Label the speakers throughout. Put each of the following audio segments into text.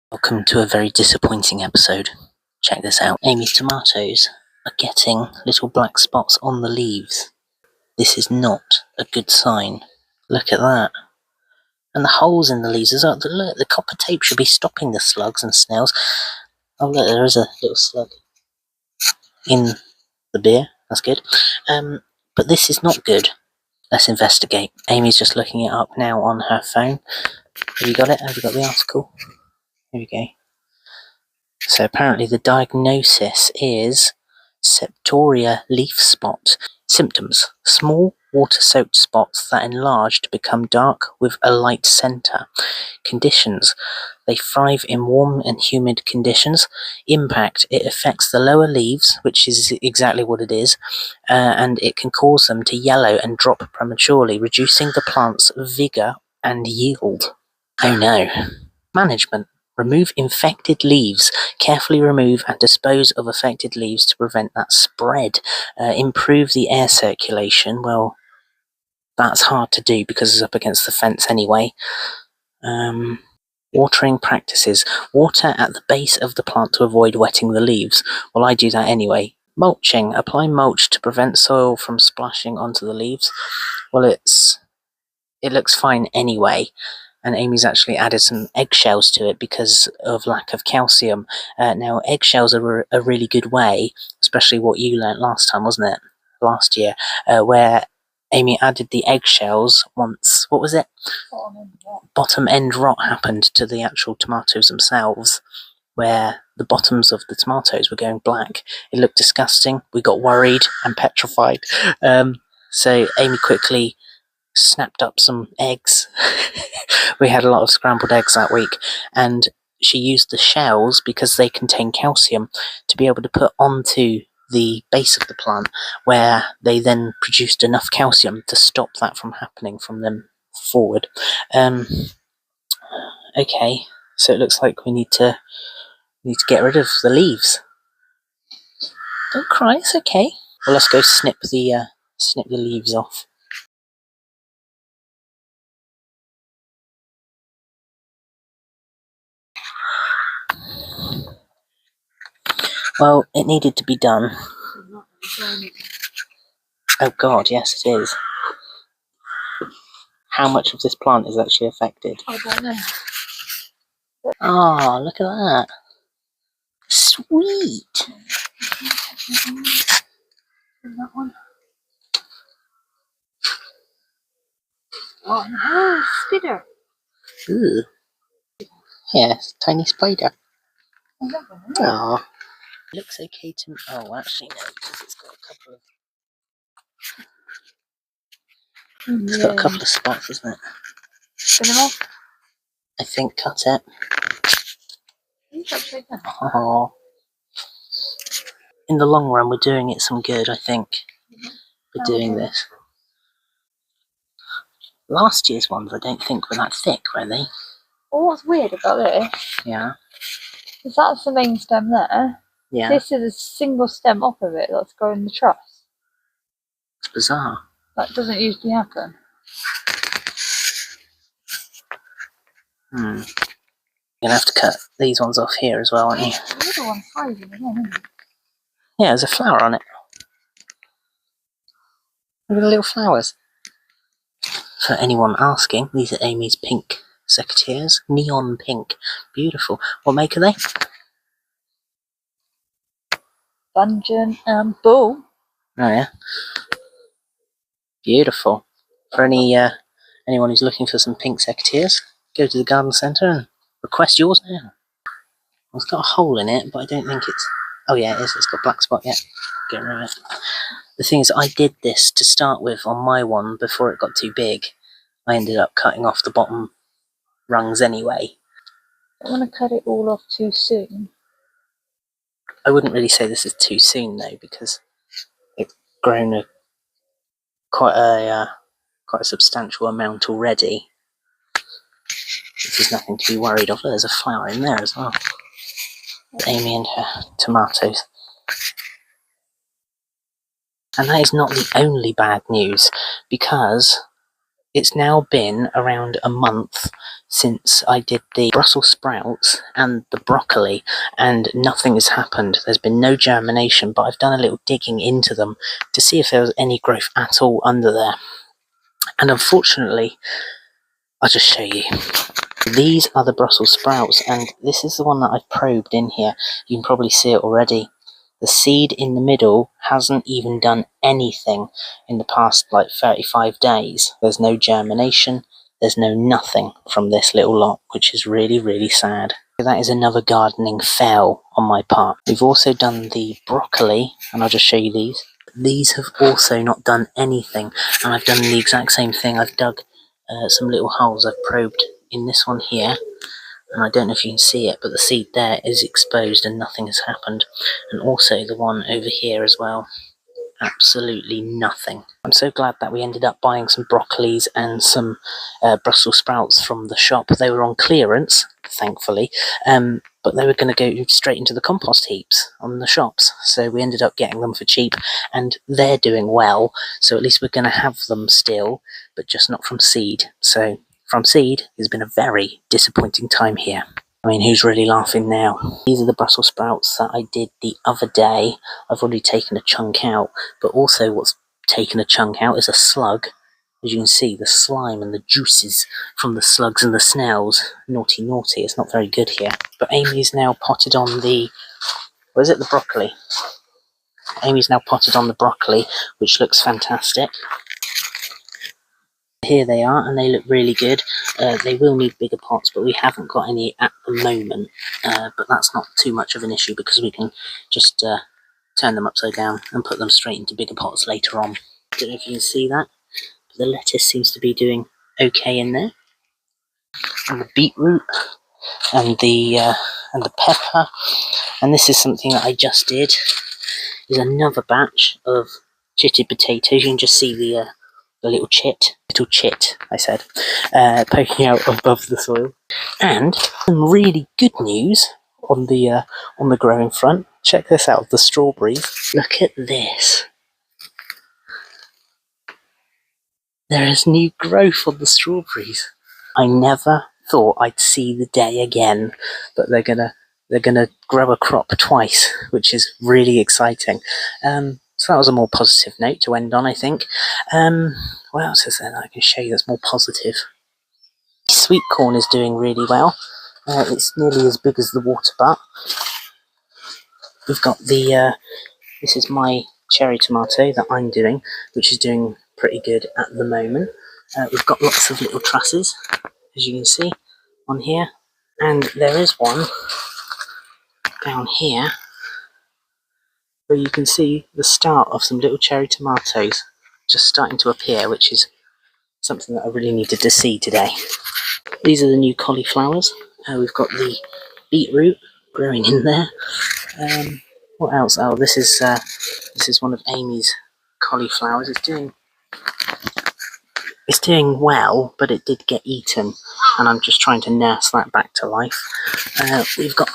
Speaker 1: Welcome to a very disappointing episode. Check this out. Amy's tomatoes are getting little black spots on the leaves. This is not a good sign. Look at that. And the holes in the leaves as well. Look, the copper tape should be stopping the slugs and snails. Oh look, there is a little slug in the beer. That's good. But this is not good. Let's investigate. Amy's just looking it up now on her phone. Have you got it? Have you got the article? Here we go. So apparently the diagnosis is Septoria leaf spot. Symptoms: small water-soaked spots that enlarge to become dark with a light centre. Conditions: they thrive in warm and humid conditions. Impact: it affects the lower leaves, which is exactly what it is, and it can cause them to yellow and drop prematurely, reducing the plant's vigour and yield. Oh no. Management: remove infected leaves. Carefully remove and dispose of affected leaves to prevent that spread. Improve the air circulation. Well, that's hard to do because it's up against the fence anyway. Watering practices. Water at the base of the plant to avoid wetting the leaves. Well, I do that anyway. Mulching. Apply mulch to prevent soil from splashing onto the leaves. Well, it looks fine anyway. And Amy's actually added some eggshells to it because of lack of calcium. Now, eggshells are a really good way, especially what you learnt last time, wasn't it? Last year, where Amy added the eggshells once. What was it? Bottom end rot happened to the actual tomatoes themselves, where the bottoms of the tomatoes were going black. It looked disgusting. We got worried and petrified. So Amy quickly snapped up some eggs. We had a lot of scrambled eggs that week, and she used the shells because they contain calcium to be able to put onto the base of the plant, where they then produced enough calcium to stop that from happening from them forward. Okay, so it looks like we need to get rid of the leaves. Don't cry, it's okay. Well, let's go snip the leaves off. Well, it needed to be done. Oh god, yes it is. How much of this plant is actually affected?
Speaker 2: I don't know.
Speaker 1: Oh, look at that. Sweet.
Speaker 2: That one. Oh no, spider.
Speaker 1: Ooh. Yes, tiny spider. Oh. Looks okay to me. Oh, actually no, because it's got a couple of... It's got a couple of spots, isn't it?
Speaker 2: Spin them off?
Speaker 1: I think cut it. Oh. In the long run, we're doing it some good, I think. We're doing this. Last year's ones, I don't think were that thick, were they?
Speaker 2: Well, what's weird about this?
Speaker 1: Yeah.
Speaker 2: Is that's the main stem there?
Speaker 1: Yeah.
Speaker 2: This is a single stem off of it that's growing the truss.
Speaker 1: It's bizarre.
Speaker 2: That doesn't usually happen.
Speaker 1: You're going to have to cut these ones off here as well, aren't you?
Speaker 2: The other one's hiding again, isn't it?
Speaker 1: Yeah, there's a flower on it. Look at the little flowers. For anyone asking, these are Amy's pink secateurs. Neon pink. Beautiful. What make are they?
Speaker 2: Dungeon and Bull.
Speaker 1: Oh yeah. Beautiful. For anyone who's looking for some pink secateurs, go to the garden centre and request yours now. Well, it's got a hole in it, but I don't think it's... Oh yeah, it is. It's got a black spot, yeah. Get rid of it. The thing is, I did this to start with on my one before it got too big. I ended up cutting off the bottom rungs anyway.
Speaker 2: I don't want to cut it all off too soon.
Speaker 1: I wouldn't really say this is too soon though, because it's grown quite a substantial amount already. This is nothing to be worried of. There's a flower in there as well. Amy and her tomatoes. And that is not the only bad news, because It's now been around a month since I did the Brussels sprouts and the broccoli, and nothing has happened. There's been no germination, but I've done a little digging into them to see if there was any growth at all under there. And unfortunately, I'll just show you. These are the Brussels sprouts, and this is the one that I've probed in here. You can probably see it already. The seed in the middle hasn't even done anything in the past like 35 days. There's no germination, there's no nothing from this little lot, which is really, really sad. That is another gardening fail on my part. We've also done the broccoli, and I'll just show you these. These have also not done anything, and I've done the exact same thing. I've dug some little holes. I've probed in this one here, and I don't know if you can see it, but the seed there is exposed and nothing has happened. And also the one over here as well. Absolutely nothing. I'm so glad that we ended up buying some broccolis and some Brussels sprouts from the shop. They were on clearance, thankfully, but they were going to go straight into the compost heaps on the shops. So we ended up getting them for cheap, and they're doing well. So at least we're going to have them still, but just not from seed. So from seed, it's been a very disappointing time here. I mean, who's really laughing now? These are the Brussels sprouts that I did the other day. I've already taken a chunk out, but also what's taken a chunk out is a slug. As you can see, the slime and the juices from the slugs and the snails. Naughty, naughty. It's not very good here. But Amy's now potted on the... What is it? The broccoli. Amy's now potted on the broccoli, which looks fantastic. Here they are, and they look really good. They will need bigger pots, but we haven't got any at the moment. But that's not too much of an issue because we can just turn them upside down and put them straight into bigger pots later on. Don't know if you can see that. But the lettuce seems to be doing okay in there, and the beetroot, and the pepper. And this is something that I just did. Is another batch of chitted potatoes. You can just see the little chit, I said, poking out above the soil. And some really good news on the growing front. Check this out, the strawberries. Look at this. There is new growth on the strawberries. I never thought I'd see the day again, but they're gonna grow a crop twice, which is really exciting. So that was a more positive note to end on, I think. What else is there that I can show you that's more positive? Sweet corn is doing really well. It's nearly as big as the water butt. We've got the, this is my cherry tomato that I'm doing, which is doing pretty good at the moment. We've got lots of little trusses, as you can see, on here. And there is one down here where you can see the start of some little cherry tomatoes just starting to appear, which is something that I really needed to see today. These are the new cauliflowers. We've got the beetroot growing in there. What else? Oh, this is one of Amy's cauliflowers. It's doing well, but it did get eaten, and I'm just trying to nurse that back to life. We've got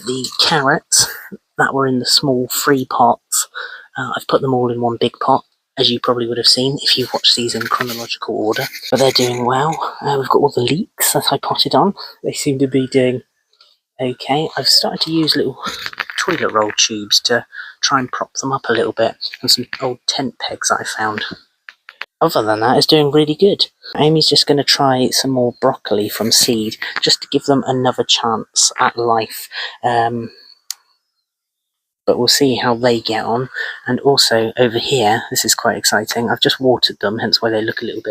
Speaker 1: the carrots that were in the small free pots. I've put them all in one big pot, as you probably would have seen if you've watched these in chronological order. But they're doing well. We've got all the leeks that I potted on. They seem to be doing okay. I've started to use little toilet roll tubes to try and prop them up a little bit, and some old tent pegs that I found. Other than that, it's doing really good. Amy's just going to try some more broccoli from seed, just to give them another chance at life. But we'll see how they get on. And also over here, this is quite exciting. I've just watered them, hence why they look a little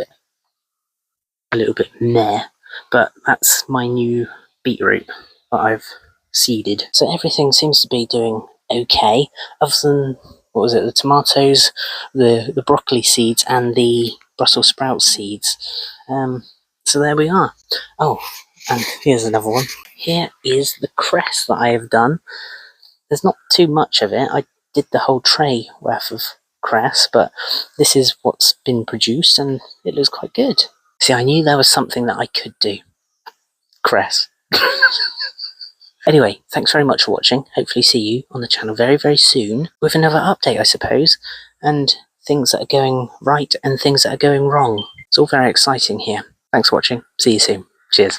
Speaker 1: bit meh. But that's my new beetroot that I've seeded. So everything seems to be doing okay, other than, what was it, the tomatoes, the broccoli seeds, and the Brussels sprout seeds. So there we are. Oh, and here's another one. Here is the cress that I have done. There's not too much of it. I did the whole tray worth of cress, but this is what's been produced, and it looks quite good. See, I knew there was something that I could do. Cress. Anyway, thanks very much for watching. Hopefully see you on the channel very, very soon with another update, I suppose, and things that are going right and things that are going wrong. It's all very exciting here. Thanks for watching. See you soon. Cheers.